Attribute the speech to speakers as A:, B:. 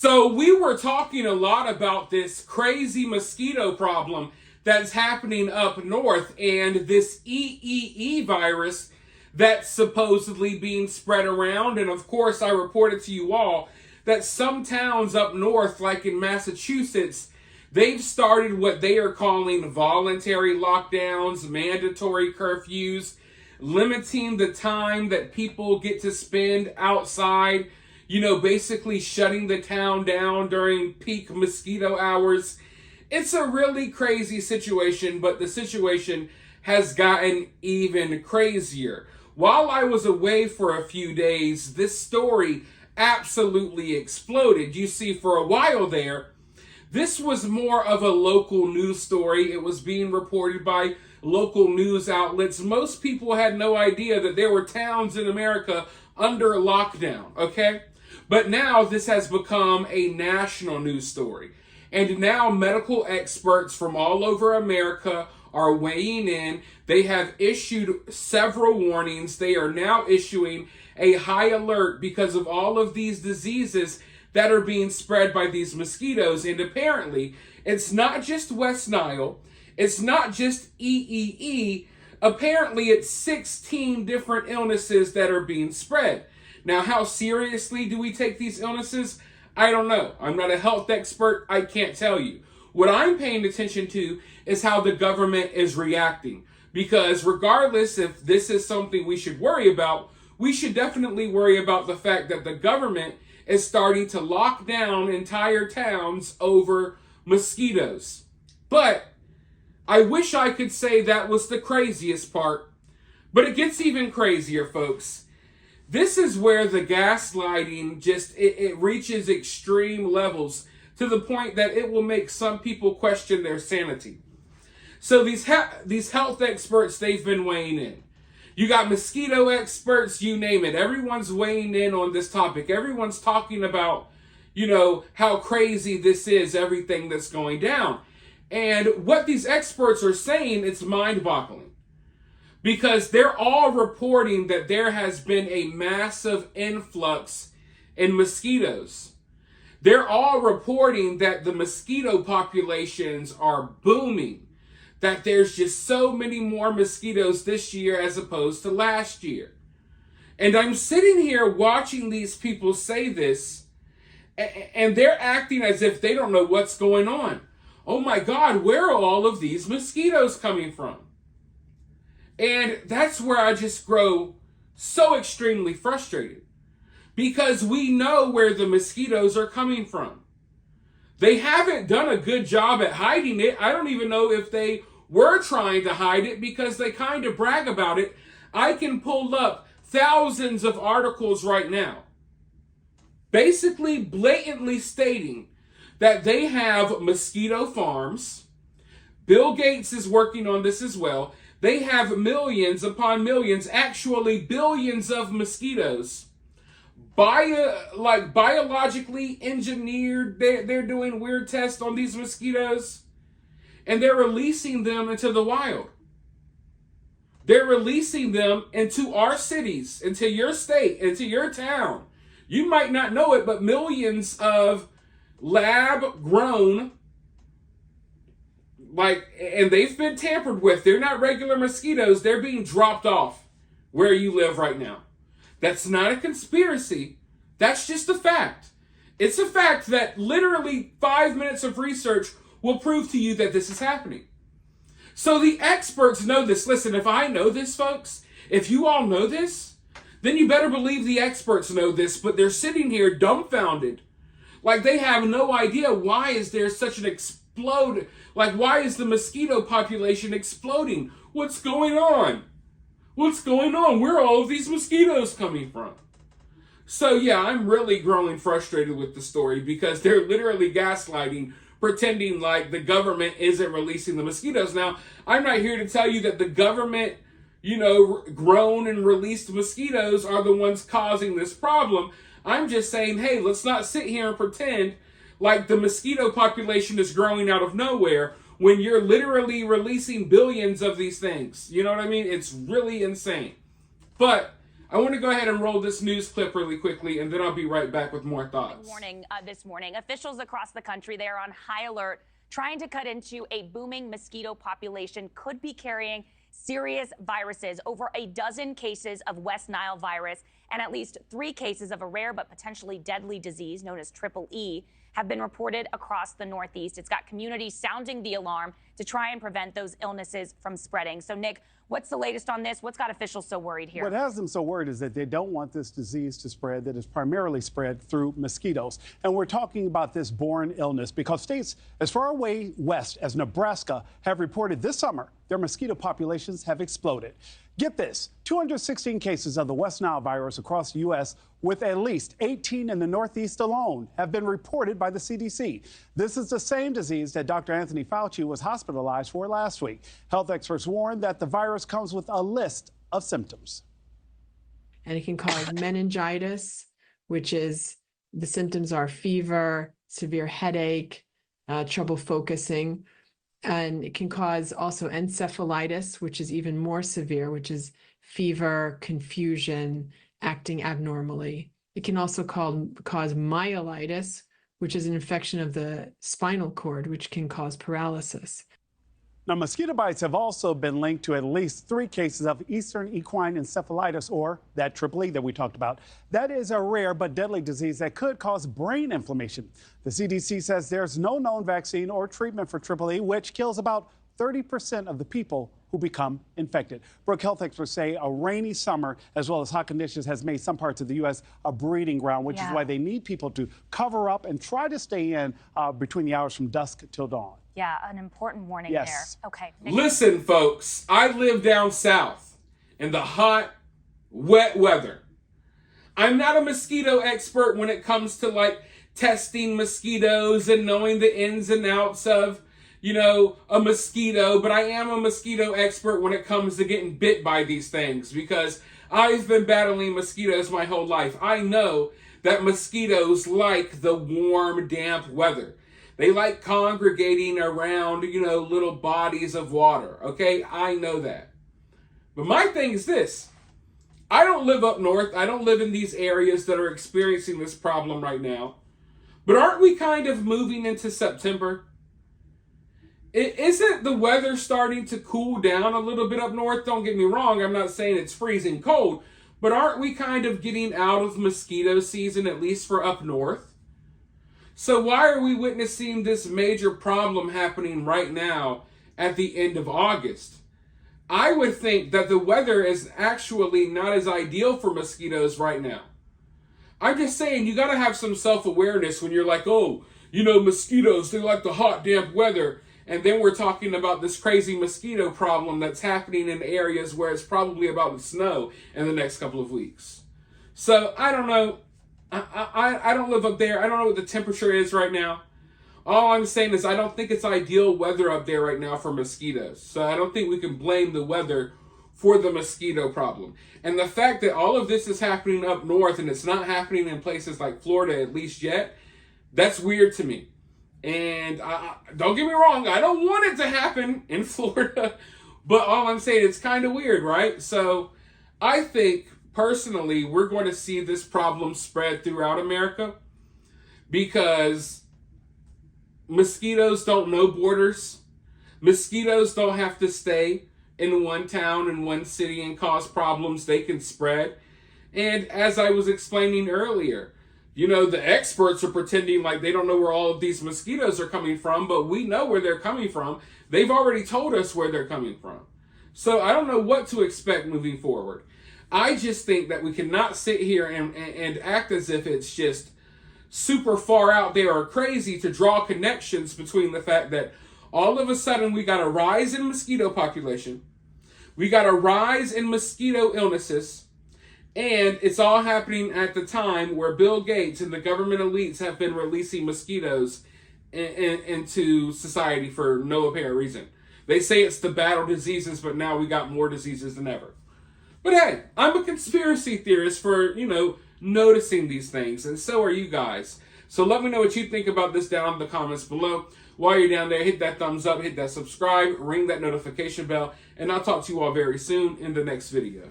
A: So we were talking a lot about this crazy mosquito problem that's happening up north and this EEE virus that's supposedly being spread around. And of course, I reported to you all that some towns up north, like in Massachusetts, they've started what they are calling voluntary lockdowns, mandatory curfews, limiting the time that people get to spend outside, basically shutting the town down during peak mosquito hours. It's a really crazy situation, but the situation has gotten even crazier. While I was away for a few days, this story absolutely exploded. You see, for a while there, this was more of a local news story. It was being reported by local news outlets. Most people had no idea that there were towns in America under lockdown, okay? But now this has become a national news story. And now medical experts from all over America are weighing in. They have issued several warnings. They are now issuing a high alert because of all of these diseases that are being spread by these mosquitoes. And apparently, it's not just West Nile. It's not just EEE. Apparently, it's 16 different illnesses that are being spread. Now, how seriously do we take these illnesses? I don't know. I'm not a health expert. I can't tell you. What I'm paying attention to is how the government is reacting. Because regardless if this is something we should worry about, we should definitely worry about the fact that the government is starting to lock down entire towns over mosquitoes. But I wish I could say that was the craziest part. But it gets even crazier, folks. This is where the gaslighting it reaches extreme levels to the point that it will make some people question their sanity. So these health experts, they've been weighing in. You got mosquito experts, you name it. Everyone's weighing in on this topic. Everyone's talking about, how crazy this is, everything that's going down. And what these experts are saying, it's mind-boggling. Because they're all reporting that there has been a massive influx in mosquitoes. They're all reporting that the mosquito populations are booming. That there's just so many more mosquitoes this year as opposed to last year. And I'm sitting here watching these people say this, and they're acting as if they don't know what's going on. Oh my God, where are all of these mosquitoes coming from? And that's where I just grow so extremely frustrated. Because we know where the mosquitoes are coming from. They haven't done a good job at hiding it. I don't even know if they were trying to hide it because they kind of brag about it. I can pull up thousands of articles right now. Basically, blatantly stating that they have mosquito farms. Bill Gates is working on this as well. They have millions upon millions, actually billions of mosquitoes. Biologically engineered. They're doing weird tests on these mosquitoes. And they're releasing them into the wild. They're releasing them into our cities, into your state, into your town. You might not know it, but millions of lab-grown, and they've been tampered with. They're not regular mosquitoes. They're being dropped off where you live right now. That's not a conspiracy. That's just a fact. It's a fact that literally 5 minutes of research will prove to you that this is happening. So the experts know this. Listen, if I know this, folks, if you all know this, then you better believe the experts know this, but they're sitting here dumbfounded. Like they have no idea why is there such an explode. Like why is the mosquito population exploding? What's going on? What's going on? Where are all of these mosquitoes coming from? So yeah, I'm really growing frustrated with the story because they're literally gaslighting, pretending like the government isn't releasing the mosquitoes. Now, I'm not here to tell you that the government, grown and released mosquitoes are the ones causing this problem. I'm just saying, hey, let's not sit here and pretend like the mosquito population is growing out of nowhere when you're literally releasing billions of these things. You know what I mean? It's really insane. But I want to go ahead and roll this news clip really quickly, and then I'll be right back with more thoughts.
B: Warning this morning, officials across the country, they are on high alert, trying to cut into a booming mosquito population could be carrying serious viruses. Over a dozen cases of West Nile virus and at least 3 cases of a rare but potentially deadly disease known as triple E have been reported across the Northeast. It's got communities sounding the alarm to try and prevent those illnesses from spreading. So, Nick, what's the latest on this? What's got officials so worried here?
C: What has them so worried is that they don't want this disease to spread that is primarily spread through mosquitoes. And we're talking about this born illness because states as far away west as Nebraska have reported this summer their mosquito populations have exploded. Get this, 216 cases of the West Nile virus across the U.S., with at least 18 in the Northeast alone, have been reported by the CDC. This is the same disease that Dr. Anthony Fauci was hospitalized for last week. Health experts warn that the virus comes with a list of symptoms.
D: And it can cause meningitis, which is the symptoms are fever, severe headache, trouble focusing. And it can cause also encephalitis, which is even more severe, which is fever, confusion, acting abnormally. It can also cause myelitis, which is an infection of the spinal cord, which can cause paralysis.
C: Now, mosquito bites have also been linked to at least 3 cases of eastern equine encephalitis, or that triple E that we talked about. That is a rare but deadly disease that could cause brain inflammation. The CDC says there's no known vaccine or treatment for triple E, which kills about 30% of the people who become infected. Brooke, health experts say a rainy summer as well as hot conditions has made some parts of the U.S. a breeding ground, which is why they need people to cover up and try to stay in between the hours from dusk till dawn.
B: Yeah, an important warning there. Okay.
A: Listen, folks, I live down south in the hot, wet weather. I'm not a mosquito expert when it comes to like testing mosquitoes and knowing the ins and outs of, you know, a mosquito, but I am a mosquito expert when it comes to getting bit by these things because I've been battling mosquitoes my whole life. I know that mosquitoes like the warm, damp weather. They like congregating around, you know, little bodies of water, okay? I know that. But my thing is this. I don't live up north. I don't live in these areas that are experiencing this problem right now. But aren't we kind of moving into September? Isn't the weather starting to cool down a little bit up north? Don't get me wrong. I'm not saying it's freezing cold. But aren't we kind of getting out of mosquito season, at least for up north? So why are we witnessing this major problem happening right now at the end of August? I would think that the weather is actually not as ideal for mosquitoes right now. I'm just saying, you got to have some self-awareness when you're like, oh, you know, mosquitoes, they like the hot, damp weather. And then we're talking about this crazy mosquito problem that's happening in areas where it's probably about to snow in the next couple of weeks. So I don't know. I don't live up there. I don't know what the temperature is right now. All I'm saying is I don't think it's ideal weather up there right now for mosquitoes. So I don't think we can blame the weather for the mosquito problem. And the fact that all of this is happening up north and it's not happening in places like Florida, at least yet, that's weird to me. And don't get me wrong, I don't want it to happen in Florida. But all I'm saying, it's kind of weird, right? So I think personally, we're going to see this problem spread throughout America because mosquitoes don't know borders. Mosquitoes don't have to stay in one town and one city and cause problems. They can spread. And as I was explaining earlier, you know, the experts are pretending like they don't know where all of these mosquitoes are coming from, but we know where they're coming from. They've already told us where they're coming from. So I don't know what to expect moving forward. I just think that we cannot sit here and act as if it's just super far out there or crazy to draw connections between the fact that all of a sudden we got a rise in mosquito population, we got a rise in mosquito illnesses, and it's all happening at the time where Bill Gates and the government elites have been releasing mosquitoes into society for no apparent reason. They say it's the battle diseases, but now we got more diseases than ever. But hey, I'm a conspiracy theorist for, you know, noticing these things, and so are you guys. So let me know what you think about this down in the comments below. While you're down there, hit that thumbs up, hit that subscribe, ring that notification bell, and I'll talk to you all very soon in the next video.